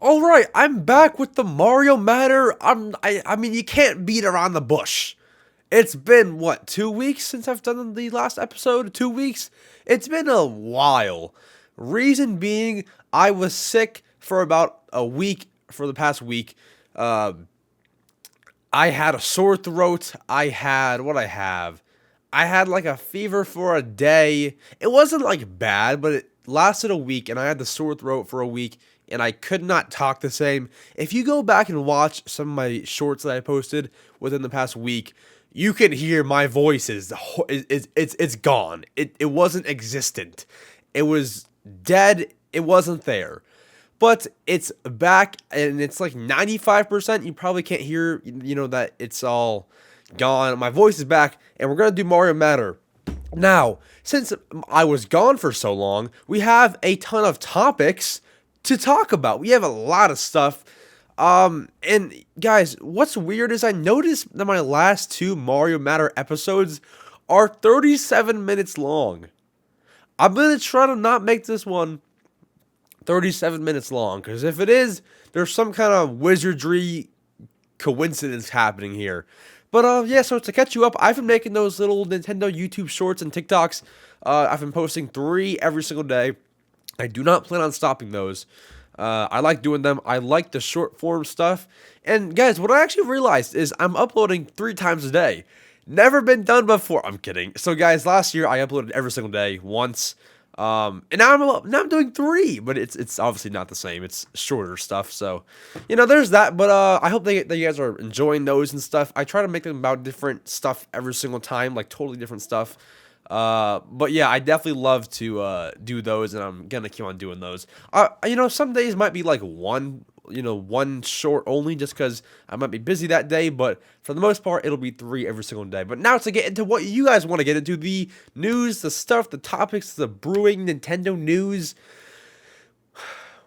Alright, I'm back with the Mario Matter. I mean, you can't beat around the bush. It's been, what, 2 weeks since I've done the last episode? 2 weeks? It's been a while. Reason being, I was sick for about a week, for the past week. Uh, I had a sore throat. I had like a fever for a day. It wasn't like bad, but it lasted a week, and I had the sore throat for a week, and I could not talk the same. If you go back and watch some of my shorts that I posted within the past week, you can hear my voice it's gone. It wasn't existent. It was dead. It wasn't there. But it's back, and it's like 95%. You probably can't hear, that it's all gone. My voice is back, and we're gonna do Mario Matter. Now, since I was gone for so long, we have a ton of topics to talk about. We have a lot of stuff. And guys, what's weird is I noticed that my last two Mario Matter episodes are 37 minutes long. I'm gonna try to not make this one 37 minutes long, because if it is, there's some kind of wizardry coincidence happening here. But yeah, so to catch you up, I've been making those little Nintendo YouTube shorts and TikToks. I've been posting 3 every single day. I do not plan on stopping those. I like doing them. I like the short form stuff. And guys, what I actually realized is I'm uploading 3 times a day. Never been done before. I'm kidding. So guys, last year I uploaded every single day once. And now I'm doing 3, but it's obviously not the same. It's shorter stuff, so there's that. But I hope that you guys are enjoying those and stuff. I try to make them about different stuff every single time, like totally different stuff. But yeah, I definitely love to do those, and I'm gonna keep on doing those. Some days might be like one short only, just because I might be busy that day, but for the most part, it'll be 3 every single day. But now to get into what you guys want to get into, the news, the stuff, the topics, the brewing Nintendo news.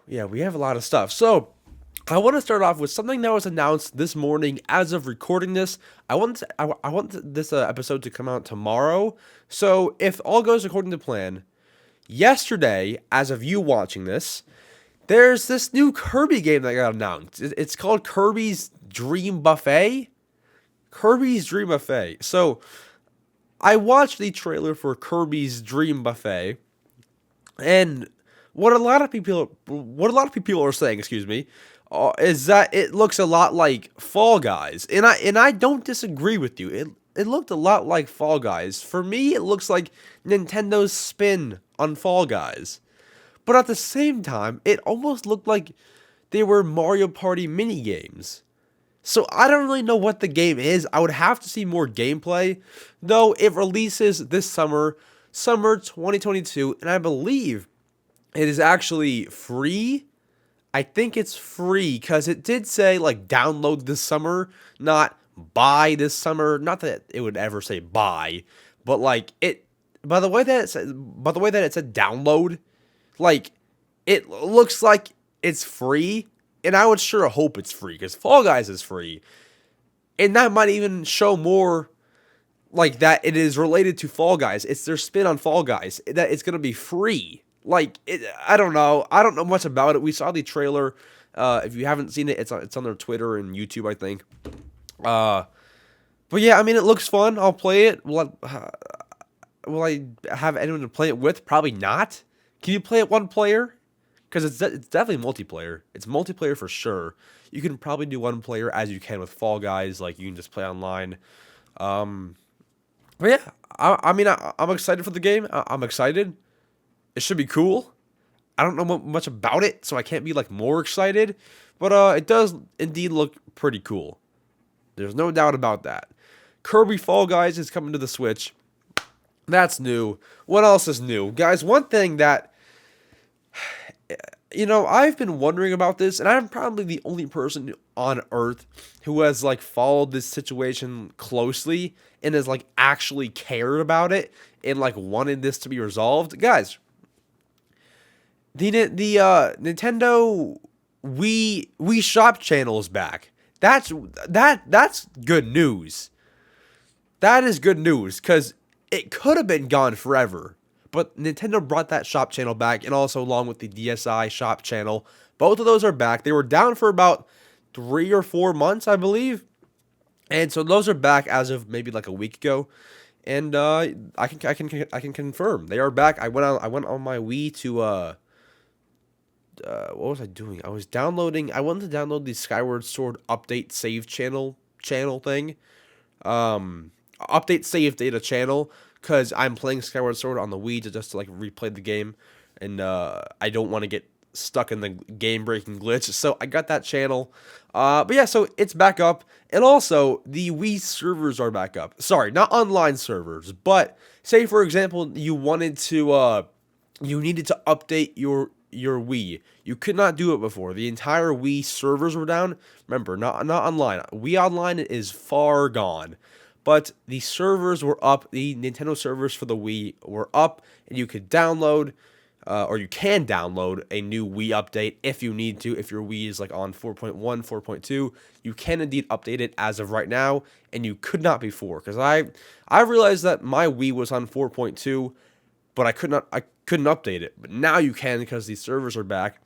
Yeah, we have a lot of stuff. So I want to start off with something that was announced this morning as of recording this. I want this episode to come out tomorrow. So if all goes according to plan, yesterday, as of you watching this, there's this new Kirby game that got announced. It's called Kirby's Dream Buffet. Kirby's Dream Buffet. So I watched the trailer for Kirby's Dream Buffet, and what a lot of people are saying, is that it looks a lot like Fall Guys, and I don't disagree with you. It looked a lot like Fall Guys. For me, it looks like Nintendo's spin on Fall Guys. But at the same time, it almost looked like they were Mario Party mini games. So I don't really know what the game is. I would have to see more gameplay, though it releases this summer 2022, and I believe it is actually free. I think it's free, because it did say like download this summer, not buy this summer. Not that it would ever say buy, but like by the way that it said download, like, it looks like it's free, and I would sure hope it's free, because Fall Guys is free. And that might even show more, like, that it is related to Fall Guys. It's their spin on Fall Guys, that it's going to be free. Like, I don't know. I don't know much about it. We saw the trailer. If you haven't seen it, it's on their Twitter and YouTube, I think. But yeah, I mean, it looks fun. I'll play it. Will I have anyone to play it with? Probably not. Can you play it one player? Because it's definitely multiplayer. It's multiplayer for sure. You can probably do one player as you can with Fall Guys. Like, you can just play online. But yeah, I'm excited for the game. I'm excited. It should be cool. I don't know much about it, so I can't be like more excited. But it does indeed look pretty cool. There's no doubt about that. Kirby Fall Guys is coming to the Switch. That's new. What else is new? Guys, one thing that, I've been wondering about this, and I'm probably the only person on Earth who has, like, followed this situation closely and has, like, actually cared about it and, like, wanted this to be resolved. Guys, the Nintendo Wii Shop Channel is back. That's good news. That is good news, because it could have been gone forever. but Nintendo brought that shop channel back, and also along with the DSi shop channel. Both of those are back. They were down for about 3 or 4 months, I believe. And so those are back as of maybe like a week ago. And I can confirm they are back. I went on my Wii to what was I doing? I wanted to download the Skyward Sword update save channel thing. Update save data channel, because I'm playing Skyward Sword on the Wii just to like replay the game, and I don't want to get stuck in the game breaking glitch. So I got that channel. But yeah, so it's back up, and also the Wii servers are back up. Sorry, not online servers, but say for example you needed to update your Wii. You could not do it before. The entire Wii servers were down. Remember, not online. Wii Online is far gone. But the servers were up. The Nintendo servers for the Wii were up, and you could download, or you can download a new Wii update if you need to. If your Wii is like on 4.1, 4.2, you can indeed update it as of right now, and you could not before. Because I realized that my Wii was on 4.2, but I couldn't update it. But now you can, because the servers are back.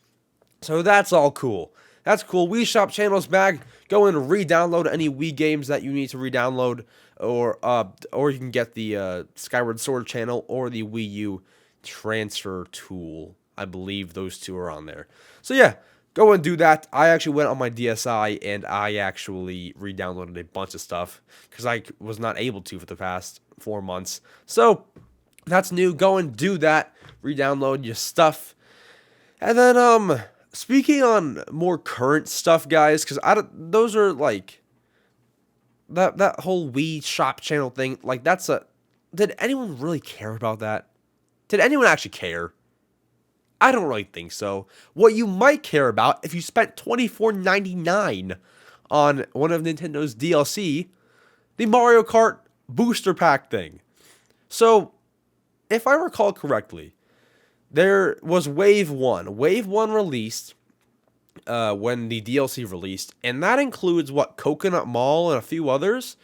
So that's all cool. That's cool. Wii Shop Channel's back. Go and re-download any Wii games that you need to re-download, or you can get the Skyward Sword channel or the Wii U transfer tool. I believe those two are on there. So yeah, go and do that. I actually went on my DSi and I actually re-downloaded a bunch of stuff because I was not able to for the past 4 months. So that's new. Go and do that. Re-download your stuff. And then speaking on more current stuff, guys, because those are like that whole Wii Shop Channel thing. Like did anyone really care about that? Did anyone actually care? I don't really think so. What you might care about if you spent $24.99 on one of Nintendo's DLC, the Mario Kart Booster Pack thing. So, if I recall correctly, there was Wave 1. Wave 1 released when the DLC released, and that includes, Coconut Mall and a few others?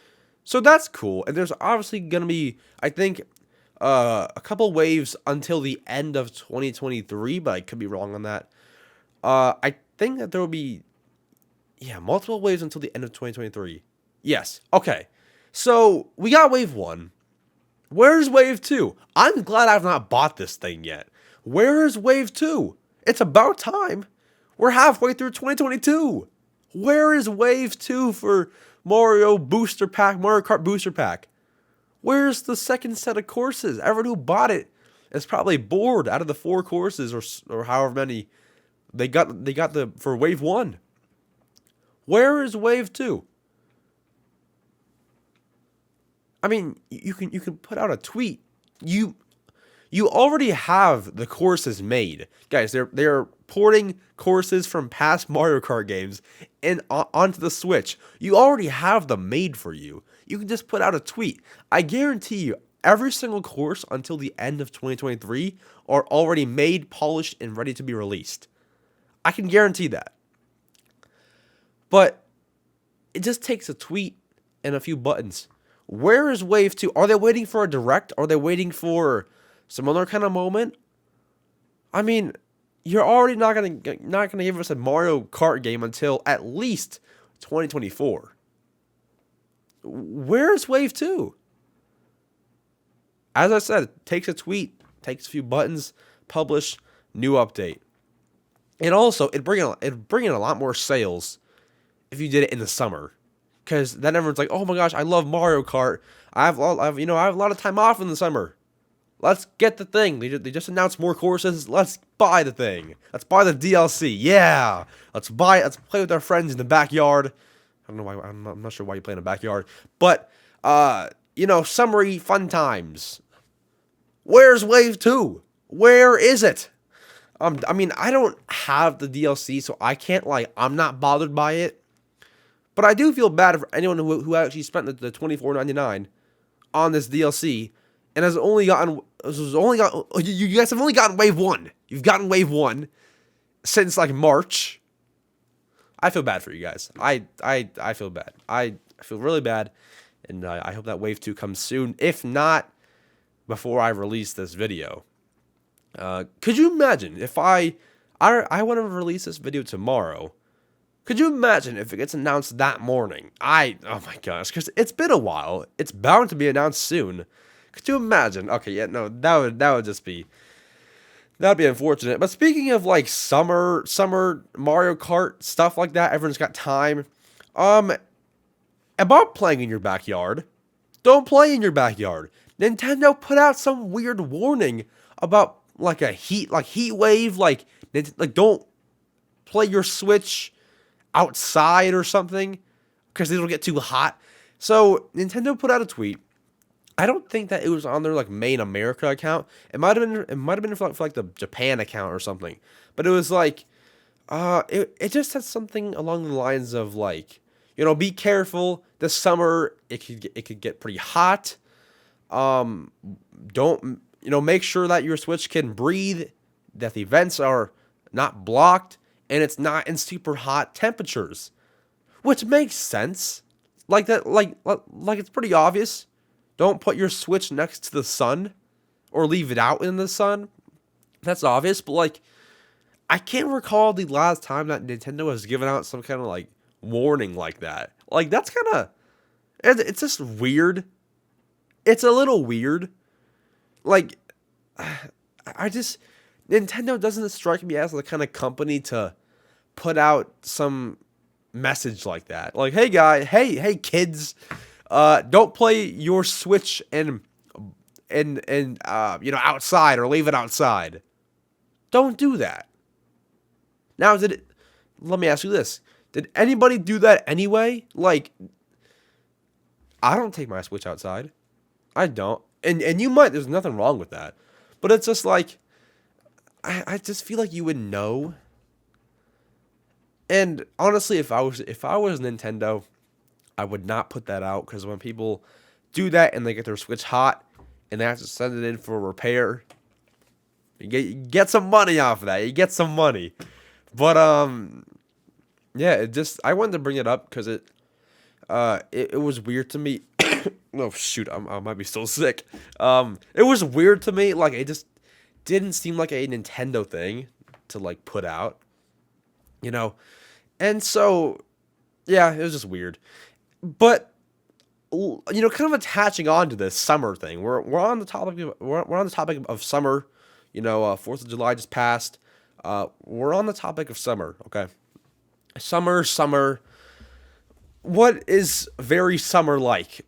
So that's cool, and there's obviously going to be, I think, a couple waves until the end of 2023, but I could be wrong on that. I think that there will be, multiple waves until the end of 2023. Yes, okay. So, we got Wave 1. Where's Wave 2? I'm glad I've not bought this thing yet. Where is Wave 2? It's about time. We're halfway through 2022. Where is Wave 2 for Mario Kart Booster Pack? Where's the second set of courses? Everyone who bought it is probably bored out of the 4 courses or however many they got for Wave 1. Where is Wave 2? I mean, you can put out a tweet. You already have the courses made. Guys, they're porting courses from past Mario Kart games and onto the Switch. You already have them made for you. You can just put out a tweet. I guarantee you, every single course until the end of 2023 are already made, polished, and ready to be released. I can guarantee that. But it just takes a tweet and a few buttons. Where is Wave 2? Are they waiting for a direct? Are they waiting for some other kind of moment? I mean, you're already not gonna give us a Mario Kart game until at least 2024. Where's Wave 2? As I said, it takes a tweet, takes a few buttons, publish, new update. And also, it'd bring in a lot more sales if you did it in the summer. Because then everyone's like, oh my gosh, I love Mario Kart. I have a lot of time off in the summer. Let's get the thing. They just announced more courses. Let's buy the thing. Let's buy the DLC. Yeah. Let's play with our friends in the backyard. I don't know why. I'm not sure why you play in the backyard. But, summery fun times. Where's Wave 2? Where is it? I mean, I don't have the DLC, so I can't, I'm not bothered by it. But I do feel bad for anyone who actually spent the $24.99 on this DLC and you guys have only gotten Wave 1. You've gotten Wave 1 since March. I feel bad for you guys. I feel bad. I feel really bad, and I hope that Wave 2 comes soon. If not, before I release this video. Could you imagine if I want to release this video tomorrow? Could you imagine if it gets announced that morning? Oh my gosh, because it's been a while. It's bound to be announced soon. Could you imagine? Okay, yeah, no, that would just be, that'd be unfortunate. But speaking of like summer Mario Kart stuff like that, everyone's got time. About playing in your backyard, don't play in your backyard. Nintendo put out some weird warning about like a heat wave, like don't play your Switch outside or something because it'll get too hot. So Nintendo put out a tweet. I don't think that it was on their like main America account. It might have been for like the Japan account or something. But it was like it just said something along the lines of like, be careful this summer. It could get pretty hot. Don't make sure that your Switch can breathe, that the vents are not blocked, and it's not in super hot temperatures, which makes sense. Like that, like it's pretty obvious. Don't put your Switch next to the sun, or leave it out in the sun. That's obvious, but like, I can't recall the last time that Nintendo has given out some kind of like warning like that. Like that's kind of, it's just weird. It's a little weird. Like, Nintendo doesn't strike me as the kind of company to put out some message like that. Like, hey guys, hey kids, don't play your Switch and outside, or leave it outside. Don't do that. Now, let me ask you this. Did anybody do that anyway? Like, I don't take my Switch outside. I don't. And you might, there's nothing wrong with that. But it's just like, I just feel like you would know. And honestly, if I was Nintendo, I would not put that out, because when people do that and they get their Switch hot and they have to send it in for repair, you get some money off of that. You get some money. But yeah, I wanted to bring it up because it was weird to me. Oh shoot, I might be still sick. It was weird to me. Like, it just didn't seem like a Nintendo thing to like put out, and so yeah, it was just weird. But kind of attaching on to this summer thing, we're on the topic of summer. 4th of July just passed. We're on the topic of summer. Okay, summer. What is very summer like?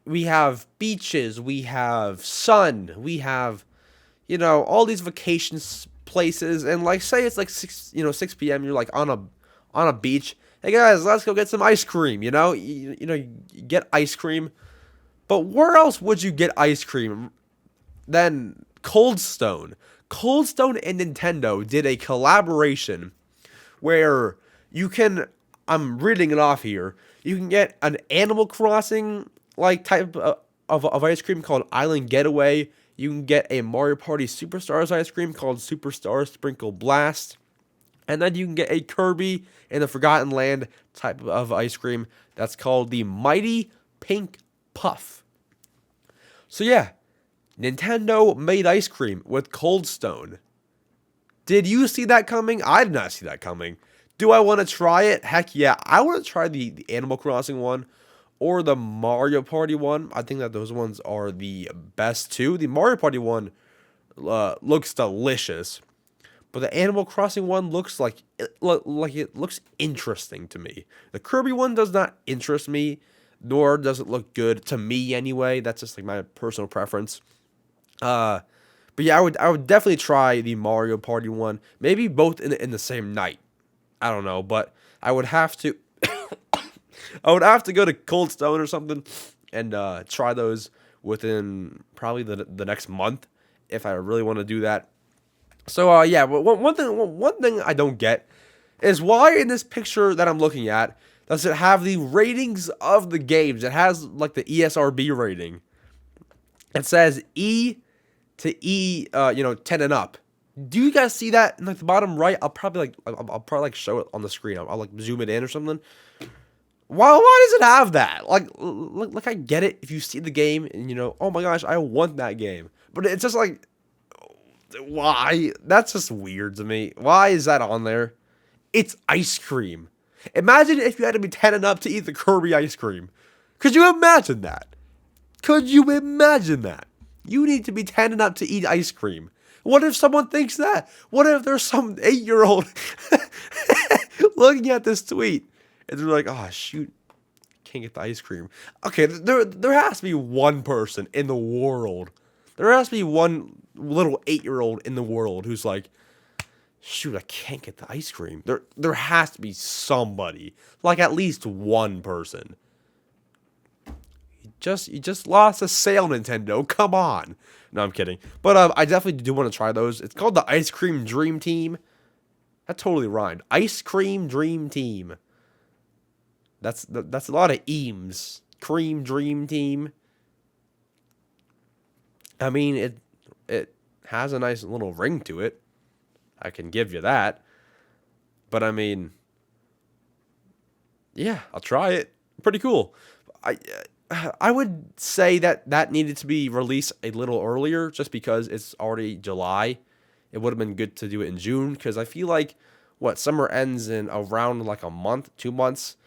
We have beaches, we have sun, we have, all these vacations places, and like, say it's like 6 p.m. You're like on a beach. Hey guys, let's go get some ice cream. You get ice cream, but where else would you get ice cream than Cold Stone? Cold Stone and Nintendo did a collaboration where you can, I'm reading it off here, you can get an Animal Crossing like type of ice cream called Island Getaway. You can get a Mario Party Superstars ice cream called Superstar Sprinkle Blast. And then you can get a Kirby in the Forgotten Land type of ice cream that's called the Mighty Pink Puff. So yeah, Nintendo made ice cream with Cold Stone. Did you see that coming? I did not see that coming. Do I want to try it? Heck yeah. I want to try the Animal Crossing one or the Mario Party one. I think that those ones are the best too. The Mario Party one looks delicious. But the Animal Crossing one looks like it looks interesting to me. The Kirby one does not interest me, nor does it look good to me anyway. That's just like my personal preference. But yeah, I would definitely try the Mario Party one. Maybe both in the same night. I don't know, but I would have to go to Cold Stone or something and try those within probably the next month if I really want to do that. So yeah, but one thing I don't get is why in this picture that I'm looking at does it have the ratings of the games? It has like the ESRB rating. It says E to E, 10 and up. Do you guys see that in like the bottom right? I'll probably show it on the screen. I'll like zoom it in or something. Why does it have that? Like I get it if you see the game and oh my gosh, I want that game. But it's just like, Why? That's just weird to me. Why is that on there? It's ice cream. Imagine if you had to be 10 and up to eat the Kirby ice cream. Could you imagine that? Could you imagine that? You need to be 10 and up to eat ice cream. What if someone thinks that? What if there's some 8-year-old looking at this tweet and they're like, oh, shoot, can't get the ice cream. Okay, there has to be one person in the world. There has to be one little 8-year-old in the world who's like, shoot, I can't get the ice cream. There has to be somebody, like at least one person. You just lost a sale, Nintendo. Come on. No, I'm kidding. But I definitely do want to try those. It's called the Ice Cream Dream Team. That totally rhymed. Ice Cream Dream Team. That's a lot of eames. Cream Dream Team. I mean, it has a nice little ring to it. I can give you that. But I mean, yeah, I'll try it. Pretty cool. I would say that needed to be released a little earlier just because it's already July. It would have been good to do it in June because I feel like summer ends in around like a month, 2 months.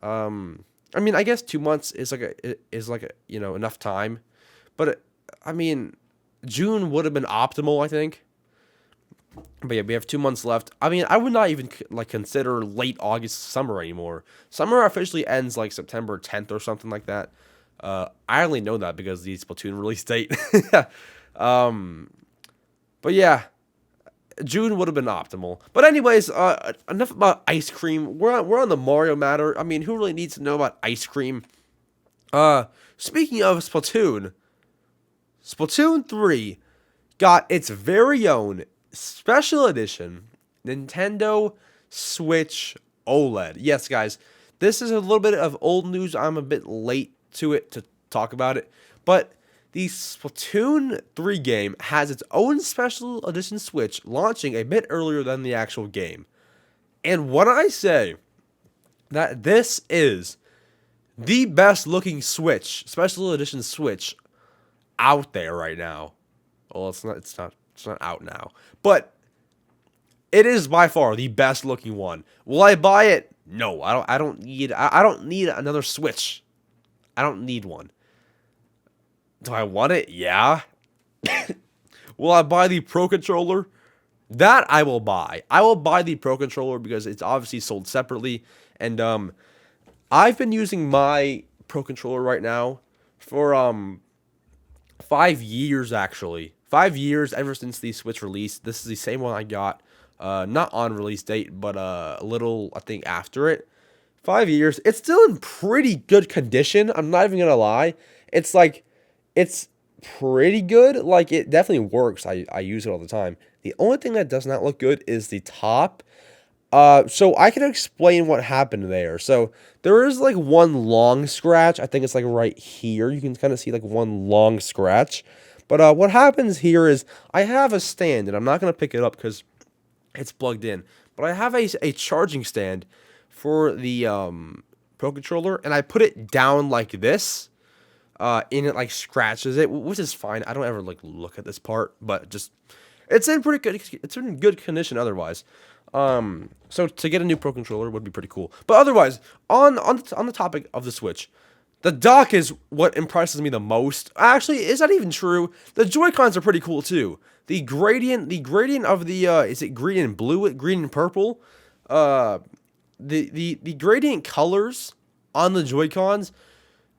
I mean, I guess 2 months is like a enough time, but I mean, June would have been optimal, I think. But yeah, we have 2 months left. I mean, I would not even consider late August summer anymore. Summer officially ends like September 10th or something like that. I only know that because of the Splatoon release date. But yeah, June would have been optimal. But anyways, enough about ice cream. We're on the Mario matter. I mean, who really needs to know about ice cream? Speaking of Splatoon, Splatoon 3 got its very own special edition Nintendo Switch OLED. Yes, guys, this is a little bit of old news. I'm a bit late to it to talk about it, but the Splatoon 3 game has its own special edition Switch launching a bit earlier than the actual game. And when I say that this is the best looking Switch, special edition Switch out there right now. Well, it's not out now, but it is by far the best looking one. Will I buy it? No, I don't need another Switch. I don't need one. Do I want it? Yeah. Will I buy the Pro Controller? That I will buy. I will buy the Pro Controller because it's obviously sold separately, and I've been using my Pro Controller right now for 5 years actually. 5 years ever since the Switch released. This is the same one I got, not on release date, but a little, I think, after it. 5 years. It's still in pretty good condition. I'm not even gonna lie. It's pretty good. Like, it definitely works. I use it all the time. The only thing that does not look good is the top. So I can explain what happened there. So there is like one long scratch. I think it's like right here. You can kind of see like one long scratch. But what happens here is I have a stand, and I'm not going to pick it up because it's plugged in. But I have a charging stand for the Pro Controller, and I put it down like this, and it like scratches it, which is fine. I don't ever like look at this part, but just it's in good condition otherwise. So to get a new Pro Controller would be pretty cool. But otherwise, on the topic of the Switch, the dock is what impresses me the most. Actually, is that even true? The Joy-Cons are pretty cool too. The gradient of the is it green and blue, green and purple? The gradient colors on the Joy-Cons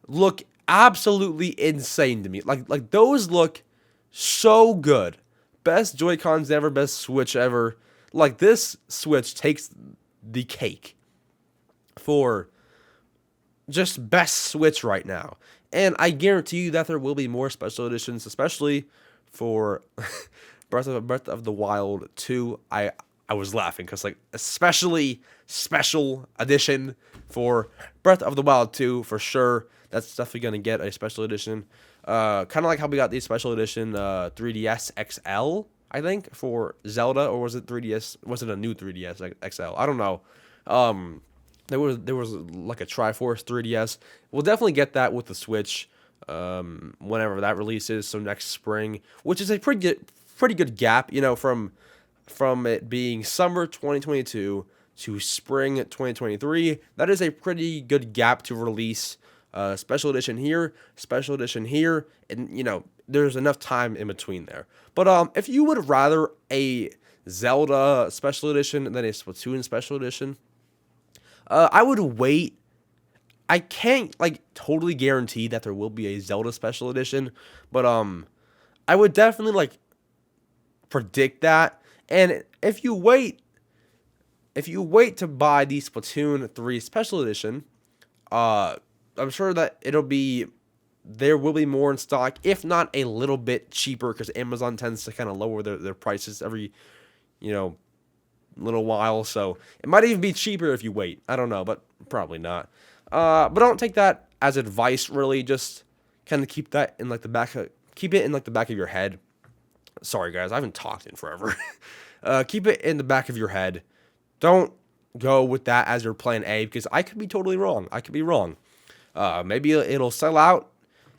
look absolutely insane to me. Like those look so good. Best Joy-Cons ever, best Switch ever. Like, this Switch takes the cake for just best Switch right now. And I guarantee you that there will be more special editions, especially for Breath of the Wild 2. I was laughing because, like, especially special edition for Breath of the Wild 2 for sure. That's definitely going to get a special edition. Kind of like how we got the special edition 3DS XL, I think, for Zelda, or was it 3DS? Was it a new 3DS XL? I don't know. There was like a Triforce 3DS. We'll definitely get that with the Switch whenever that releases. So next spring, which is a pretty pretty good gap, you know, from it being summer 2022 to spring 2023. That is a pretty good gap to release special edition here, and you know, there's enough time in between there. But if you would rather a Zelda special edition than a Splatoon special edition, I would wait. I can't like totally guarantee that there will be a Zelda special edition, but I would definitely like predict that. And if you wait to buy the Splatoon 3 special edition, I'm sure that there will be more in stock, if not a little bit cheaper, because Amazon tends to kind of lower their prices every, you know, little while. So it might even be cheaper if you wait. I don't know, but probably not. But don't take that as advice, really. Just kind of keep it in like the back of your head. Sorry guys, I haven't talked in forever. Keep it in the back of your head. Don't go with that as your plan A, because I could be totally wrong. I could be wrong. Maybe it'll sell out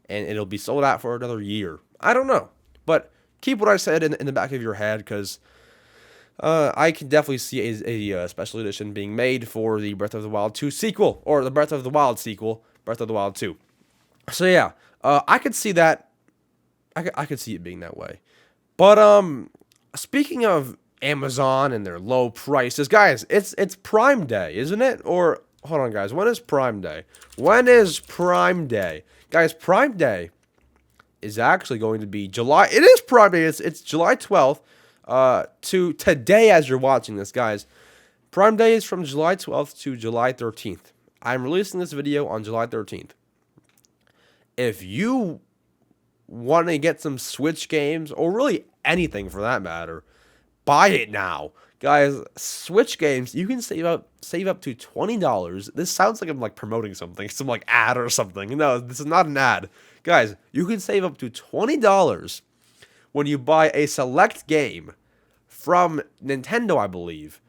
and it'll be sold out for another year. I don't know. But keep what I said in the back of your head, because I can definitely see a special edition being made for the Breath of the Wild 2 sequel, or the Breath of the Wild sequel, Breath of the Wild 2. So yeah, I could see that. I could see it being that way. But speaking of Amazon and their low prices, guys, it's Prime Day, isn't it? Or hold on, guys, when is Prime Day? When is Prime Day? Guys, Prime Day is actually going to be July. It is Prime Day. It's July 12th. To today as you're watching this, guys. Prime Day is from July 12th to July 13th. I'm releasing this video on July 13th. If you want to get some Switch games, or really anything for that matter, buy it now. Guys, Switch games, you can save up to $20. This sounds like I'm like promoting something, some like ad or something. No, this is not an ad. Guys, you can save up to $20 when you buy a select game from Nintendo, I believe,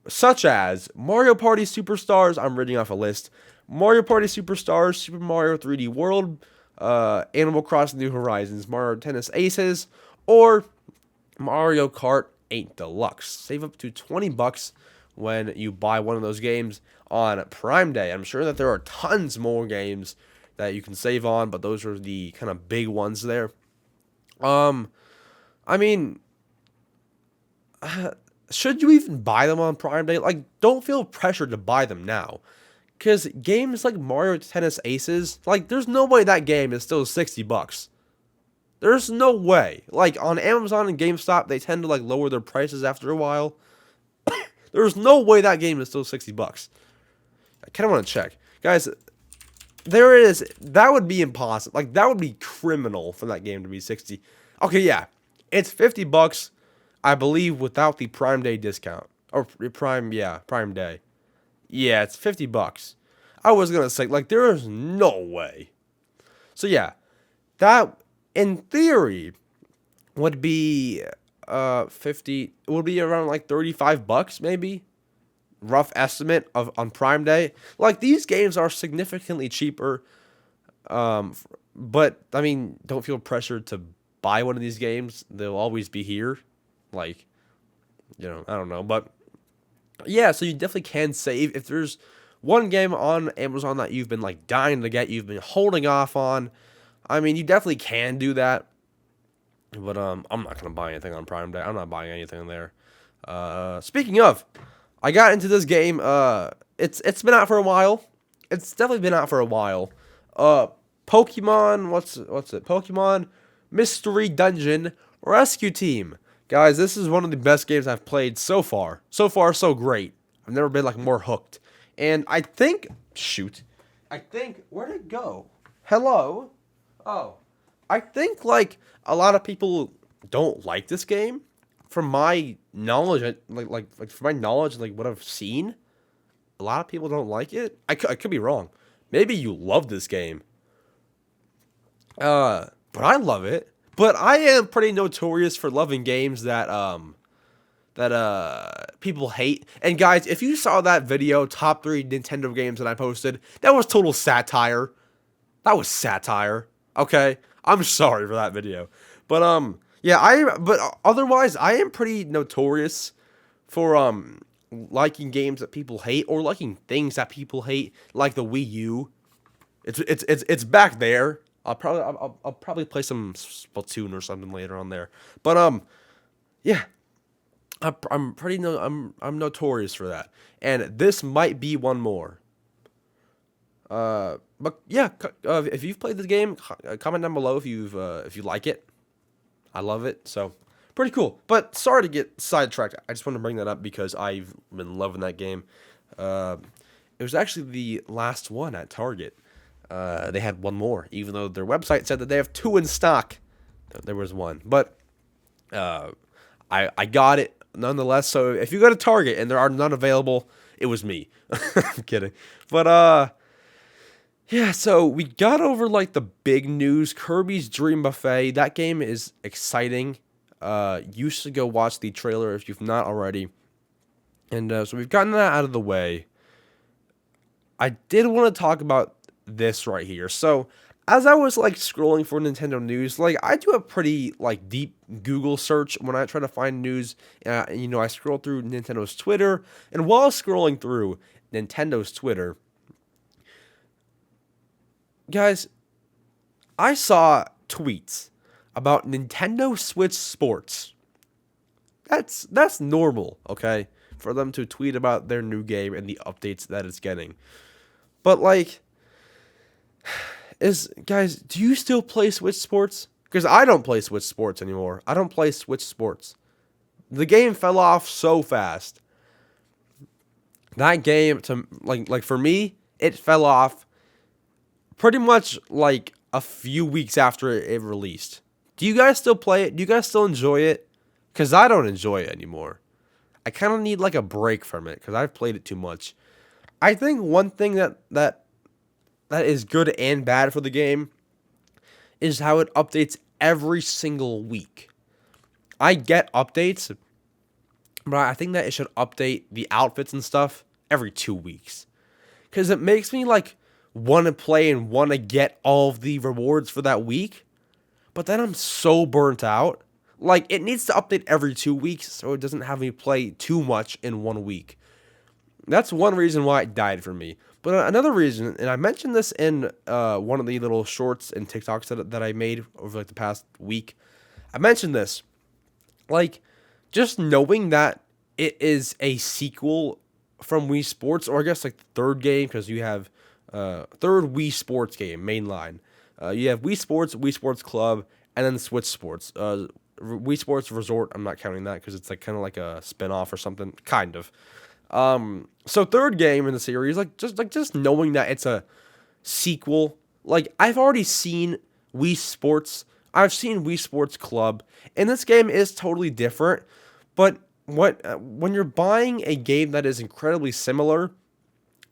such as Mario Party Superstars. I'm reading off a list. Mario Party Superstars, Super Mario 3D World, Animal Crossing New Horizons, Mario Tennis Aces, or Mario Kart 8 Deluxe. Save up to $20 when you buy one of those games on Prime Day. I'm sure that there are tons more games that you can save on, but those are the kind of big ones there. I mean, should you even buy them on Prime Day? Like, don't feel pressured to buy them now, because games like Mario Tennis Aces, like, there's no way that game is still $60. There's no way. Like, on Amazon and GameStop, they tend to like lower their prices after a while. There's no way that game is still $60. I kind of want to check, guys. There it is. That would be impossible. Like, that would be criminal for that game to be 60. Okay, yeah. It's $50, I believe, without the Prime Day discount. Or Prime Day. Yeah, it's $50. I was going to say, like, there is no way. So, yeah. That, in theory, would be 50. It would be around, like, $35, maybe. Rough estimate on Prime Day. Like, these games are significantly cheaper, but I mean, don't feel pressured to buy one of these games. They'll always be here. Like, you know, I don't know, but yeah, so you definitely can save. If there's one game on Amazon that you've been like dying to get, you've been holding off on, I mean, you definitely can do that. But I'm not gonna buy anything on Prime Day. I'm not buying anything there. Speaking of, I got into this game. It's been out for a while. It's definitely been out for a while. Pokemon, what's it? Pokemon Mystery Dungeon Rescue Team. Guys, this is one of the best games I've played so far. So far, so great. I've never been like more hooked. And I think, where'd it go? Hello? Oh, I think like a lot of people don't like this game. From my knowledge, like from my knowledge, like what I've seen, a lot of people don't like it. I could be wrong. Maybe you love this game. But I love it. But I am pretty notorious for loving games that people hate. And guys, if you saw that video, top 3 Nintendo games that I posted, that was total satire. That was satire. Okay, I'm sorry for that video. But Yeah, but otherwise, I am pretty notorious for liking games that people hate or liking things that people hate, like the Wii U. It's back there. I'll probably play some Splatoon or something later on there. But yeah, I'm pretty no I'm notorious for that, and this might be one more. But yeah, if you've played this game, comment down below if you like it. I love it, so pretty cool. But sorry to get sidetracked. I just want to bring that up because I've been loving that game. It was actually the last one at Target. They had one more, even though their website said that they have two in stock. There was one, but I got it nonetheless. So if you go to Target and there are none available, it was me. I'm kidding, but yeah, so we got over like the big news. Kirby's Dream Buffet. That game is exciting. You should go watch the trailer if you've not already. And so we've gotten that out of the way. I did want to talk about this right here. So as I was like scrolling for Nintendo news, like I do a pretty like deep Google search when I try to find news. You know, I scroll through Nintendo's Twitter, and while scrolling through Nintendo's Twitter, guys, I saw tweets about Nintendo Switch Sports. That's normal, okay, for them to tweet about their new game and the updates that it's getting. But like, guys, do you still play Switch Sports? Because I don't play Switch Sports anymore. I don't play Switch Sports. The game fell off so fast. That game, to like for me, it fell off pretty much like a few weeks after it released. Do you guys still play it? Do you guys still enjoy it? Because I don't enjoy it anymore. I kind of need like a break from it because I've played it too much. I think one thing that is good and bad for the game is how it updates every single week. I get updates, but I think that it should update the outfits and stuff every 2 weeks. Because it makes me like want to play and want to get all of the rewards for that week. But then I'm so burnt out. Like, it needs to update every 2 weeks so it doesn't have me play too much in 1 week. That's one reason why it died for me. But another reason, and I mentioned this in one of the little shorts and TikToks that I made over like the past week. I mentioned this. Like, just knowing that it is a sequel from Wii Sports, or I guess like the third game, because you have third Wii Sports game, mainline. You have Wii Sports Club, and then Switch Sports. Wii Sports Resort, I'm not counting that because it's like kind of like a spin-off or something, kind of. So third game in the series, just knowing that it's a sequel. Like, I've already seen Wii Sports. I've seen Wii Sports Club, and this game is totally different. But when you're buying a game that is incredibly similar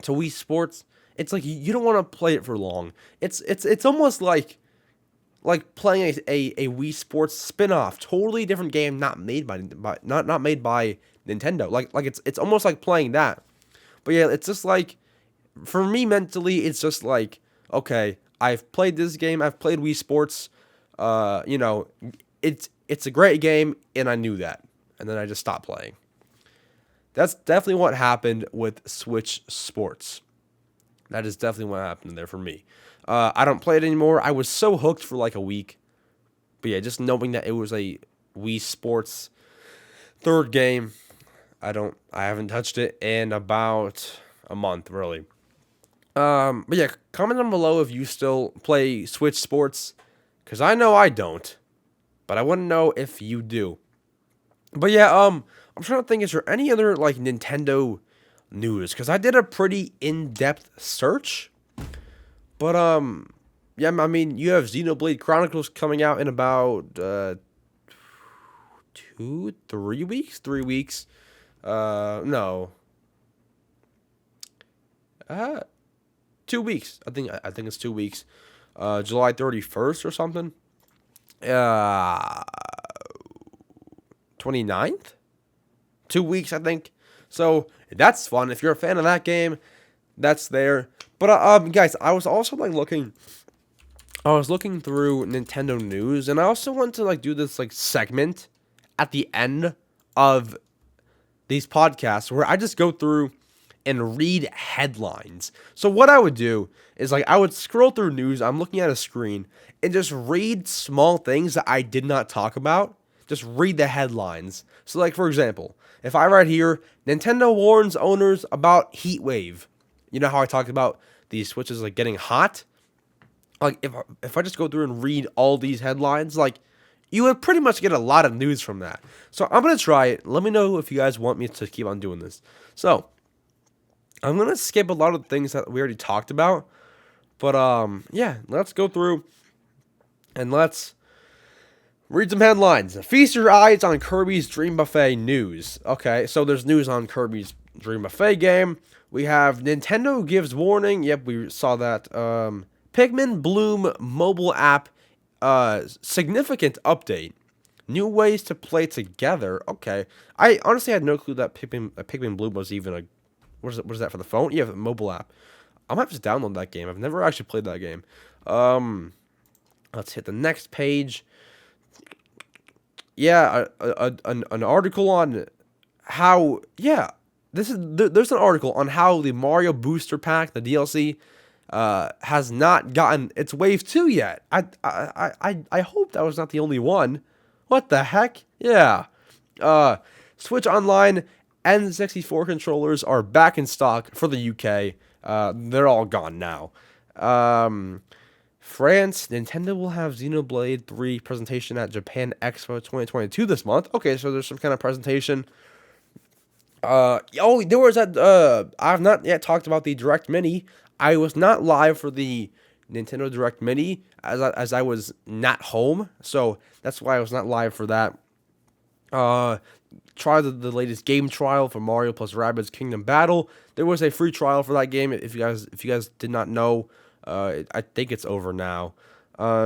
to Wii Sports, it's like you don't want to play it for long. It's almost like playing a Wii Sports spin-off, totally different game, not made by not made by Nintendo. Like it's almost like playing that. But yeah, it's just like, for me mentally, it's just like, okay, I've played this game, I've played Wii Sports, you know, it's a great game, and I knew that, and then I just stopped playing. That's definitely what happened with Switch Sports. That is definitely what happened there for me. I don't play it anymore. I was so hooked for like a week. But yeah, just knowing that it was a Wii Sports third game, I haven't touched it in about a month, really. But yeah, comment down below if you still play Switch Sports, because I know I don't, but I want to know if you do. But yeah, I'm trying to think, is there any other like Nintendo news? Because I did a pretty in-depth search. But yeah, I mean, you have Xenoblade Chronicles coming out in about 3 weeks. 3 weeks. No. 2 weeks. I think it's 2 weeks. July 31st or something. 29th? 2 weeks, I think. So that's fun. If you're a fan of that game, that's there. But guys, I was also like looking I was looking through Nintendo news, and I also want to like do this like segment at the end of these podcasts where I just go through and read headlines. So what I would do is like I would scroll through news, I'm looking at a screen, and just read small things that I did not talk about. Just read the headlines. So like for example, if I write here, Nintendo warns owners about heat wave. You know how I talked about these Switches like getting hot? Like if I just go through and read all these headlines, like you would pretty much get a lot of news from that. So I'm gonna try it. Let me know if you guys want me to keep on doing this. So I'm gonna skip a lot of the things that we already talked about, but yeah, let's go through and let's read some headlines. Feast your eyes on Kirby's Dream Buffet news. Okay, so there's news on Kirby's Dream Buffet game. We have Nintendo gives warning. Yep, we saw that. Pikmin Bloom mobile app, significant update. New ways to play together. Okay, I honestly had no clue that Pikmin Bloom was even a what is that for the phone? Yeah, the mobile app. I might just download that game. I've never actually played that game. Let's hit the next page. Yeah, an article on how. Yeah, there's an article on how the Mario Booster Pack, the DLC, has not gotten its Wave 2 yet. I hope that was not the only one. What the heck? Yeah. Switch Online N64 controllers are back in stock for the UK. They're all gone now. France, Nintendo will have Xenoblade 3 presentation at Japan Expo 2022 this month. Okay, so there's some kind of presentation. There was that. I've not yet talked about the Direct Mini. I was not live for the Nintendo Direct Mini as I was not home, so that's why I was not live for that. Try the latest game trial for Mario plus Rabbids Kingdom Battle. There was a free trial for that game. If you guys did not know, I think it's over now.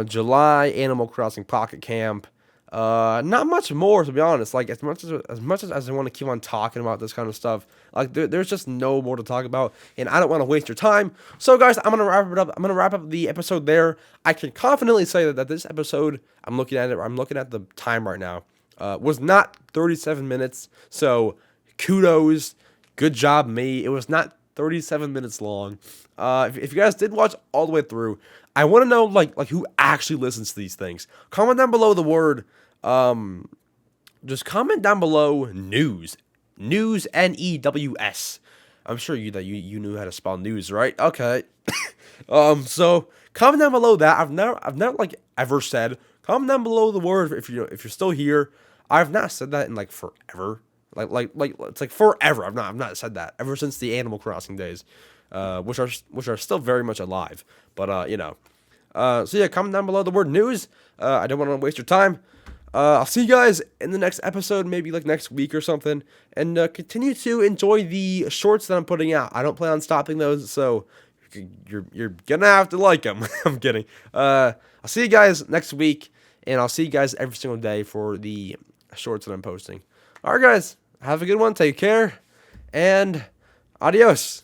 July Animal Crossing Pocket Camp. Not much more, to be honest. Like as much as I want to keep on talking about this kind of stuff, like there's just no more to talk about, and I don't want to waste your time. So guys, I'm gonna wrap it up. I'm gonna wrap up the episode there. I can confidently say that this episode, I'm looking at the time right now, was not 37 minutes. So kudos, good job me. It was not 37 minutes long. If you guys did watch all the way through, I want to know like who actually listens to these things. Comment down below the word. Just comment down below news. News. I'm sure you knew how to spell news, right? Okay. So comment down below that. I've never like ever said. Comment down below the word if you're still here. I've not said that in like forever. Like it's like forever. I've not said that ever since the Animal Crossing days, which are still very much alive. But so yeah, comment down below the word news. I don't want to waste your time. I'll see you guys in the next episode, maybe like next week or something, and continue to enjoy the shorts that I'm putting out. I don't plan on stopping those, so you're gonna have to like them. I'm kidding. I'll see you guys next week, and I'll see you guys every single day for the shorts that I'm posting. All right, guys, have a good one. Take care, and adios.